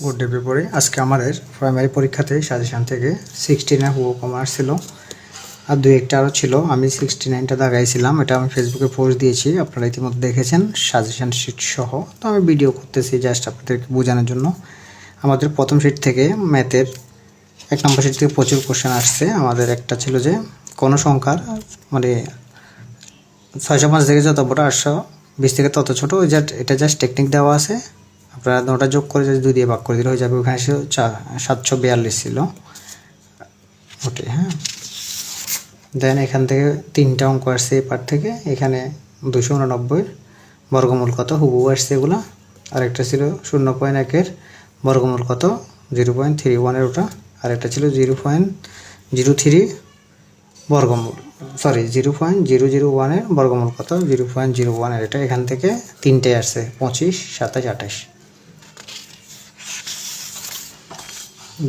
Good day পেপারে আজকে আমাদের প্রাইমারি পরীক্ষাতে সাজেশান থেকে 69 হুবহু কমার্স ছিল আর দুই একটা আরও ছিল। আমি 69টা দাগাইছিলাম, এটা আমি ফেসবুকে পোস্ট দিয়েছি, আপনারা ইতিমধ্যে দেখেছেন সাজেশান শিট সহ। তো আমি ভিডিও করতেছি জাস্ট আপনাদেরকে বোঝানোর জন্য। আমাদের প্রথম শিট থেকে ম্যাথের 1 নম্বর শিট থেকে প্রচুর কোশ্চেন আসছে। আমাদের একটা ছিল যে কোনো সংখ্যার মানে 605 থেকে যত বড় 820 থেকে তত ছোটো, ওই এটা জাস্ট টেকনিক দেওয়া আছে। আপনারা ওটা যোগ করে যদি 2 দিয়ে ভাগ করে দিলে হয়ে যাবে। ওখানে 742 ছিল ওটাই। হ্যাঁ, দেন এখান থেকে 3টা অঙ্ক আসছে এই পার্ট থেকে। এখানে 289 বর্গমূল কত হুবহু আসছে এগুলো। আরেকটা ছিল 0.1 বর্গমূল কত 0.31 ওটা। আরেকটা ছিল 0.03 বর্গমূল 0.001 বর্গমূল কত 0.01 এটা। এখান থেকে 3টে আসছে 25, 27, 28।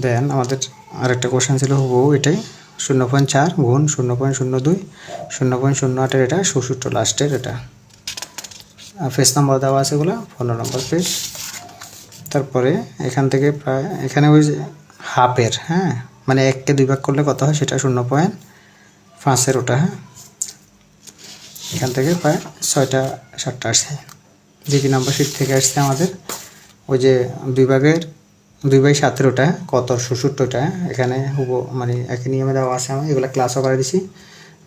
দেন আমাদের আরেকটা কোশ্চেন ছিল হুবহু এটাই 0.4 গুণ 0.02 0.08 এটা 67 লাস্টের এটা। পেজ নাম্বার দেওয়া আছে এগুলো 15 নম্বর পেজ। তারপরে এখান থেকে প্রায় এখানে ওই হাফের, হ্যাঁ মানে 1কে 2 ভাগ করলে কত হয় সেটা 0.5 ওটা। হ্যাঁ, এখান থেকে প্রায় 6টা 7টা আসছে। 2 নম্বর শিট থেকে আসছে আমাদের ওই যে 2/7 কত 67টা। এখানে মানে একই নিয়মে দেওয়া আছে। আমি এগুলো ক্লাসও করে দিছি।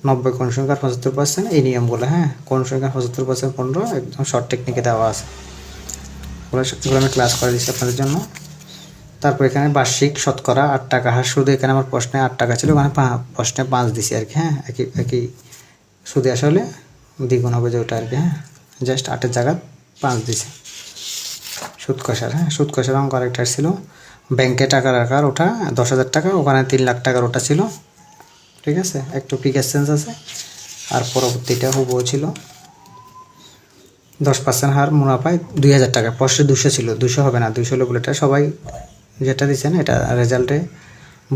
90 কোণ সংখ্যার 75% এই নিয়মগুলো। হ্যাঁ, কোণ সংখ্যার 75% 15 একদম শর্ট টেকনিকে দেওয়া আছে। এগুলো আমি ক্লাস করে দিচ্ছি আপনাদের জন্য। তারপর এখানে বার্ষিক শতকরা 8 টাকা হার সুদে, এখানে আমার প্রশ্নে 8 টাকা ছিল, ওখানে প্রশ্নে 5 দিছি আর কি। হ্যাঁ, একই সুদে আসলে দ্বিগুণ হবে যে ওটা আর কি। হ্যাঁ, জাস্ট 8-এর জায়গায় 5 দিছি। সুদ কষার, হ্যাঁ সুদ কষার অঙ্ক আরেকটা ছিল ব্যাংকে টাকা রাখার, ওটা 10,000 টাকা, ওখানে 3 লাখ টাকার ওটা ছিল। ঠিক আছে, একটু পিকের সেন্স আছে। আর পরবর্তীটা হুবহু ছিল 10% হার মুনাফায় 2,000 টাকা। প্রশ্নে 200 ছিল, 200 হবে না, 200 হলে বলে এটা সবাই যেটা দিচ্ছেন এটা রেজাল্টে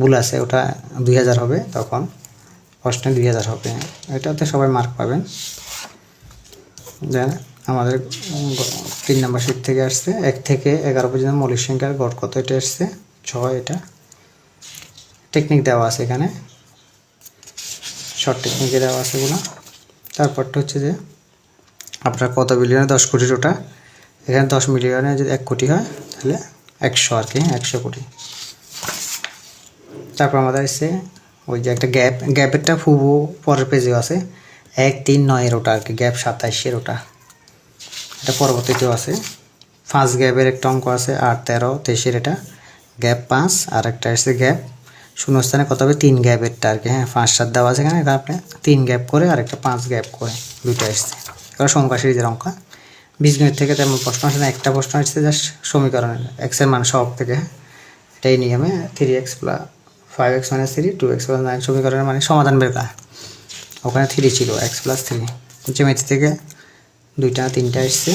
ভুল আছে, ওটা 2,000 হবে, তখন প্রশ্নে 2,000 হবে। এটাতে সবাই মার্ক পাবেন। দেন আমাদের 3 নম্বর শিট থেকে আসছে 1 থেকে 11 পর্যন্ত মৌলিক সংখ্যার গড় কত এটা আসছে 6। এটা টেকনিক দেওয়া আছে এখানে, শর্ট টেকনিকে দেওয়া আছে এগুলো। তারপরটা হচ্ছে যে আপনার কত বিলিয়নে 10 কোটির ওটা। এখানে 10 মিলিয়নে যদি 1 কোটি হয় তাহলে 100 আর কি, 100 কোটি। তারপর আমাদের আসছে ওই যে একটা গ্যাপেরটা হুবহু পরের পেজেও আছে 1, 3, 9 ওটা আর কি, গ্যাপ 27 ওটা। এটা পরবর্তীতেও আছে। 5 গ্যাপের একটা অঙ্ক আছে 8, 13, 23 এটা গ্যাপ 5। আর একটা আসছে গ্যাপ শূন্যস্থানে কত হবে 3 গ্যাপেরটা আর কি। হ্যাঁ, 5, 7 দেওয়া আছে এখানে, আপনি 3 গ্যাপ করে আর একটা 5 গ্যাপ করে দুটো আসছে। এবার সংখ্যা সিরিজের অঙ্ক 20 মিনিট থেকে তেমন প্রশ্ন আসে না। একটা প্রশ্ন আসছে জাস্ট সমীকরণের এক্সের মান সহগ থেকে। এটাই নিয়মে 3x + 5x - 3 2x + 9 সমীকরণের মানে সমাধান বের করা। ওখানে 3 ছিল, x + 3। জ্যামিতি থেকে 2টা 3টা আসছে।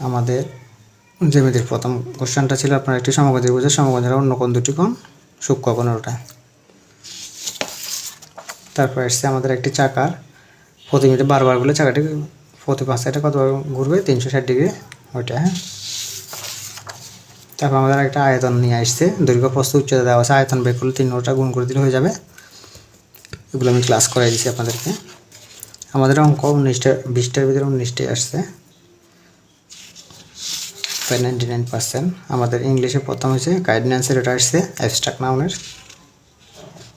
আমাদের জ্যামিতির প্রথম কোশ্চেনটা ছিল আপনার একটি সমকোণ ত্রিভুজের সমকোণের অন্য কোণ দুটি কোণ সূক্ষ্মকোণের ওটা। তারপর আসছে আমাদের একটি চাকার প্রতি মিনিটে বারবার বলে চাকাটি প্রতি 5 সেকেন্ডে কতবার ঘুরবে 360 ডিগ্রি ওইটা। হ্যাঁ, তারপর আমাদের একটা আয়তন নিয়ে আসছে, দৈর্ঘ্য প্রস্থ উচ্চতা দেওয়া আছে, আয়তন বের করলে 3টা গুণ করে দিলে হয়ে যাবে। এগুলো আমি ক্লাস করাই দিচ্ছি আপনাদেরকে। আমাদের অঙ্ক 20টার ভিতরে 19টাই আসছে, 99%। আমাদের ইংলিশে প্রথম হয়েছে গাইডেন্সের, এটা আসছে অ্যাবস্ট্রাক্ট নাউনের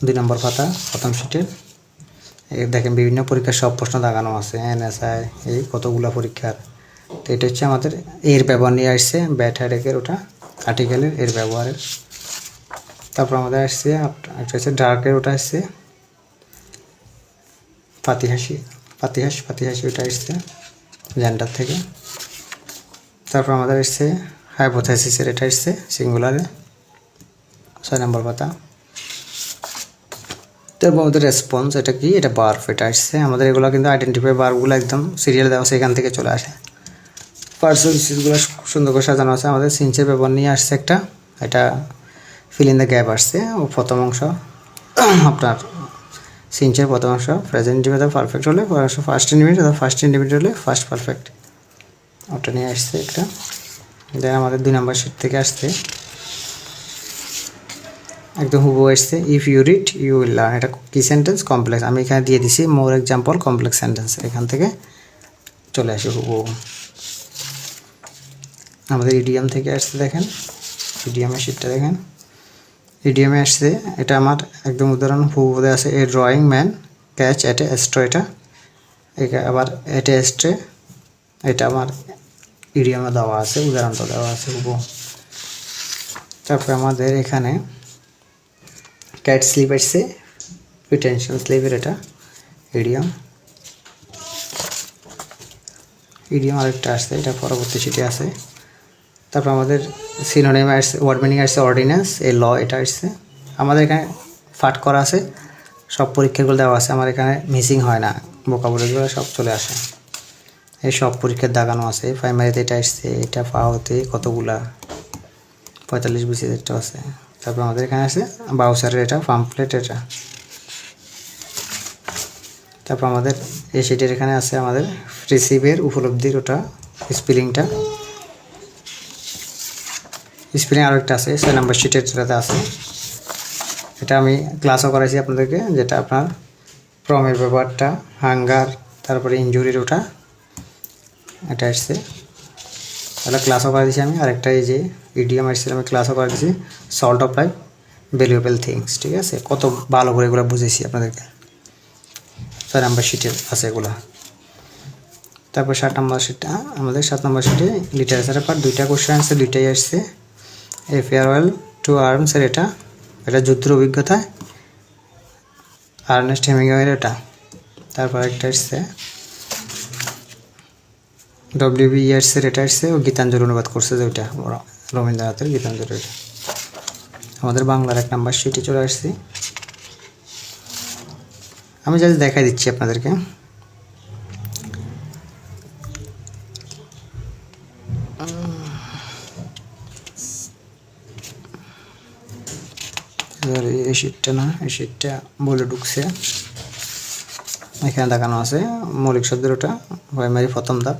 2 নম্বর পাতা প্রথম শিটের। দেখেন বিভিন্ন পরীক্ষার সব প্রশ্ন দাগানো আছে, NSI এই কতগুলো পরীক্ষার। তো এটা হচ্ছে আমাদের এর ব্যবহার নিয়ে আসছে, ব্যাট হেডেকের ওটা আর্টিকেলের এর ব্যবহারের। তারপর আমাদের আসছে একটা হচ্ছে ডার্কের, ওটা আসছে পাতিহাস ওটা আসছে জেন্ডার থেকে। তারপর আমাদের আসছে হাইপোথেসিসের, এটা আসছে সিঙ্গুলারে 6 নম্বর পাতা। তারপর আমাদের রেসপন্স, এটা কি, এটা বার্ফ, এটা আসছে আমাদের। এগুলো কিন্তু আইডেন্টিফাই বার্বগুলো একদম সিরিয়াল দেওয়া আছে, এখান থেকে চলে আসে। পার্সেলগুলো সুন্দর করে সাজানো আছে। আমাদের সিন্সের ব্যবহার নিয়ে আসছে একটা, এটা ফিল ইন দ্য গ্যাপ আসছে। ও প্রথম অংশ আপনার সিন্সের প্রথম অংশ প্রেজেন্ট ইন্ডিপেন্ডেন্ট পারফেক্ট হলে ফার্স্ট ইন্ডিপেন্ডেন্ট অথবা ফার্স্ট ইন্ডিপেন্ডেন্ট হলে ফার্স্ট পারফেক্ট, ওটা নিয়ে আসছে একটা। দেন আমাদের 2 নম্বর শিট থেকে আসছে একদম হুবহু আসছে if you read you will learn. এটা কি সেন্টেন্স? কমপ্লেক্স। আমি এখানে দিয়ে দিছি মোর এক্সাম্পল কমপ্লেক্স সেন্টেন্স, এখান থেকে চলে আসে হুবহু। আমাদের ইডিয়াম থেকে আসছে, দেখেন ইডিয়ামের শিটটা দেখেন, ইডিয়ামে আসছে এটা আমার একদম উদাহরণ হুবহু আছে, a drawing man catch at a straw. এটা আবার এট এ স্ট্রে, এটা আমার ইডিয়ামে দেওয়া আছে, উদাহরণটা দেওয়া আছে হুবহু। তারপরে আমাদের এখানে ক্যাট স্লিপ আসছে, প্রিটেনশন স্লিপের এটা ইডিয়াম। ইডিয়াম আরেকটা আসছে, এটা পরবর্তী শিটে আছে। তারপর আমাদের সিনোনিম আসছে, ওয়ার্ড মিনিং আসছে অর্ডিন্যান্স, এ ল, এটা আসছে। আমাদের এখানে পাঠ করা আছে, সব পরীক্ষাগুলো দেওয়া আছে, আমার এখানে মিসিং হয় না, ভোকাবুলারিগুলো সব চলে আসে। এই সব পরীক্ষার দাগানো আছে। প্রাইমারিতে এটা আসছে, এটা ফাওতে কতগুলা 45-20 একটা আছে। তারপর আমাদের এখানে আছে বাউসারের এটা পাম্পলেট এটা। তারপর আমাদের এই শিটের এখানে আছে আমাদের রিসিভের উপলব্ধির ওটা স্পেলিংটা, স্পেলিং আরেকটা আছে 6 নম্বর শিটের যেটাতে আছে। এটা আমি ক্লাসও করাইছি আপনাদেরকে, যেটা আপনার প্রমের ব্যাপারটা, হাঙ্গার, তারপরে ইনজুরির ওটা, এটা আসছে, তাহলে ক্লাসও করে দিয়েছি আমি। আরেকটা এই যে ইডিয়াম আসছে, আমি ক্লাসও করে দিয়েছি salt of life valuable things. ঠিক আছে, কত ভালো করে এগুলো বুঝেছি আপনাদেরকে। 6 নম্বর শিটের আছে এগুলো। তারপর 7 নম্বর শিটটা আমাদের 7 নম্বর শিটে লিটারেচারের পার্ট, 2টা কোশ্চেন আসছে, 2টাই আসছে। এ ফেয়ারওয়েল টু আর্মসের এটা, এটা যুদ্ধের অভিজ্ঞতা, আর্নেস্ট হেমিংওয়ের এটা। তারপর একটা আসছে ডব্লিউবি ইয়ার্সের, এটা আসছে ও গীতাঞ্জলি অনুবাদ করছে, যে ওইটা রবীন্দ্রনাথের গীতাঞ্জলি। এটা আমাদের বাংলার 1 নম্বর শিটে চলে আসছি। আমি জাস্ট দেখাই দিচ্ছি আপনাদেরকে। এই শিটটা না, এই শিটটা বলে ঢুকছে, এখানে দেখানো আছে মৌলিক শব্দের ওটা প্রাইমারি প্রথম ধাপ।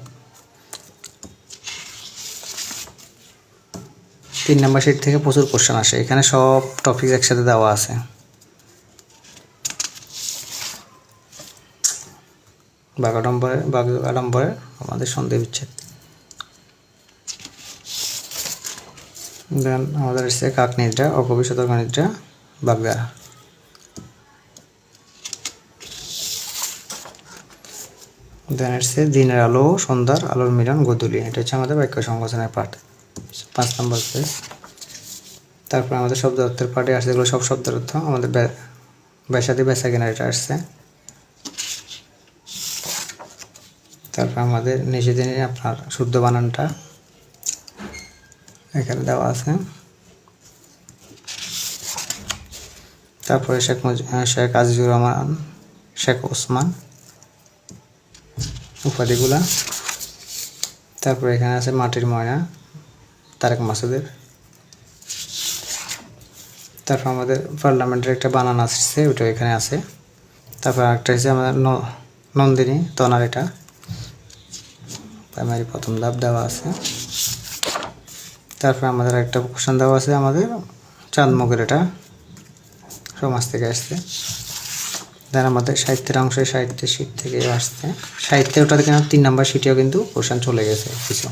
3 নম্বর শিট থেকে প্রচুর কোশ্চেন আসে, এখানে সব টপিক একসাথে দেওয়া আছে। বাগাডম্বরে আমাদের সন্ধি বিচ্ছেদ। দেন আমাদের এসছে কাকনিদ্রা, অকবি শতকনিদ্রা, বাগদা। দেন এসছে দিনের আলো, সন্ধ্যার আলোর মিলন, গোধূলি। এটা হচ্ছে আমাদের বাক্য সংকোচনের পাঠ, 5 নম্বর পেজ। তারপর আমাদের শব্দ অর্থের পাঠে আসছে, এগুলো সব শব্দের অর্থ। আমাদের বেসাদি বেসা কেনার এটা আসছে। তারপর আমাদের নিচে দিনে আপনার শুদ্ধ বানানটা এখানে দেওয়া আছে। তারপরে শেখ আজিজুর রহমান, শেখ ওসমান উপাধিগুলা। তারপরে এখানে আছে মাটির ময়না, তারেক মাসুদের। তারপর আমাদের পার্লামেন্টের একটা বানান আসছে, ওটা এখানে আছে। তারপর একটা হচ্ছে আমাদের নন্দিনী তনার, এটা প্রাইমারি প্রথম ধাপ দেওয়া আছে। তারপর আমাদের একটা কোশ্চেন দেওয়া আছে আমাদের চাঁদমুখের, এটা সমাজ থেকে আসছে। দেন আমাদের সাহিত্যের অংশে সাহিত্যের শিট থেকে আসছে, সাহিত্যের ওটা থেকে 3 নম্বর শিটেও কিন্তু কোশ্চেন চলে গেছে কিছু।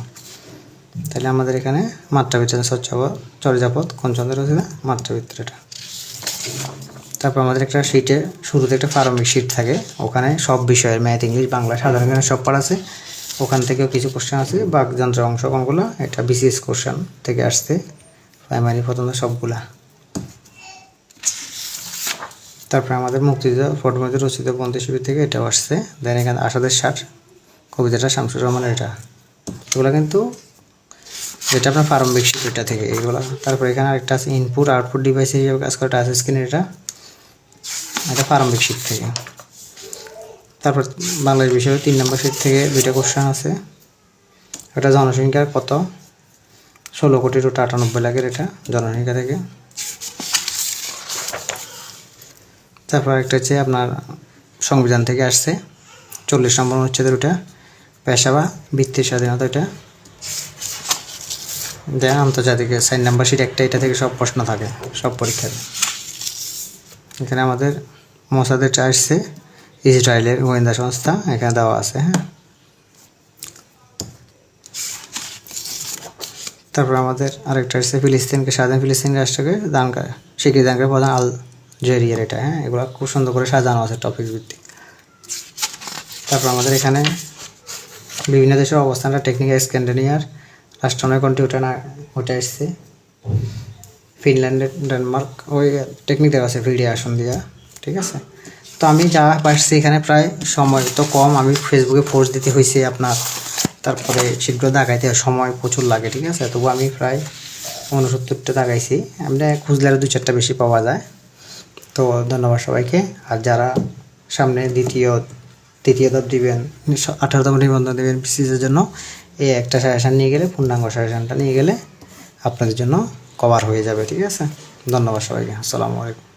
তাহলে আমাদের এখানে মাত্রাবৃত্ত, চর্যাপদ, কোনচন্দ্র রচিতা, মাত্রাবৃত্ত এটা। তারপর আমাদের একটা শিটে শুরুতে একটা প্রারম্ভিক শিট থাকে, ওখানে সব বিষয়ের ম্যাথ, ইংলিশ, বাংলা, সাধারণ জ্ঞান সব পড়া আছে। ওখান থেকেও কিছু কোশ্চেন আছে। বাকযন্ত্রের অংশ কোনগুলো, এটা বিসিএস কোশ্চেন থেকে আসছে, প্রাইমারি প্রথম সবগুলা। তারপরে আমাদের মুক্তিযুদ্ধ ফটোমধ্যে রচিত বন্দী শিবির থেকে এটাও আসছে। দেন এখানে আসাদের ষাট কবিতাটা শামসুর রহমানের, এটা এগুলো কিন্তু যেটা আপনার প্রারম্ভিক শিট এটা থেকে এগুলো। তারপর এখানে আরেকটা আছে ইনপুট আউটপুট ডিভাইস হিসেবে কাজ করে টাচ স্ক্রিন, এটা প্রারম্ভিক শিট থেকে। তারপর বাংলাদেশ বিষয়ে 3 নম্বর শিট থেকে 2টা কোশ্চেন আছে। এটা জনসংখ্যা কত, 16,98,00,000 এটা জনসংখ্যা থেকে। তারপর একটা হচ্ছে আপনার সংবিধান থেকে আসছে, 40 নম্বর অনুচ্ছেদের ওটা পেশা বা বৃত্তির স্বাধীনতা, এটা। দেন আন্তর্জাতিকের 4 নাম্বার শিট একটা, এটা থেকে সব প্রশ্ন থাকে সব পরীক্ষাতে। এখানে আমাদের মোসাদের আসছে, ইসরায়েলের গোয়েন্দা সংস্থা এখানে দেওয়া আছে। হ্যাঁ, তারপর আমাদের আরেকটা আসছে ফিলিস্তিনকে স্বাধীন ফিলিস্তিন রাষ্ট্রকে দান করে স্বীকৃতি দান করে প্রধান আলজেরিয়ার, এটা। হ্যাঁ, এগুলো খুব সুন্দর করে সাজানো আছে টপিক ভিত্তিক। তারপর আমাদের এখানে বিভিন্ন দেশের অবস্থানটা টেকনিক্যাল স্ক্যান্ডিনেভিয়ার রাষ্ট্রনয় কোনটি ওটা আসছে, ফিনল্যান্ডের, ডেনমার্ক, ওই টেকনিক দেওয়া আছে ভিডিও আসন দিয়া। ঠিক আছে, তো আমি যা পারছি এখানে প্রায় সময় তো কম, আমি ফেসবুকে পোস্ট দিতে হয়েছে আপনার, তারপরে শীঘ্র দাগাইতে সময় প্রচুর লাগে। ঠিক আছে, তবু আমি প্রায় 69টা দাগাইছি, আমরা খুঁজলে আরও 2-4টা বেশি পাওয়া যায়। তো ধন্যবাদ সবাইকে। আর যারা সামনে তৃতীয় ধাপ দিবেন, 18তম নিবন্ধন দেবেন বিসিএসের জন্য, এই একটা সাজেশান নিয়ে গেলে, পূর্ণাঙ্গ সাজেশানটা নিয়ে গেলে আপনাদের জন্য কভার হয়ে যাবে। ঠিক আছে, ধন্যবাদ সবাইকে, আসসালামু আলাইকুম।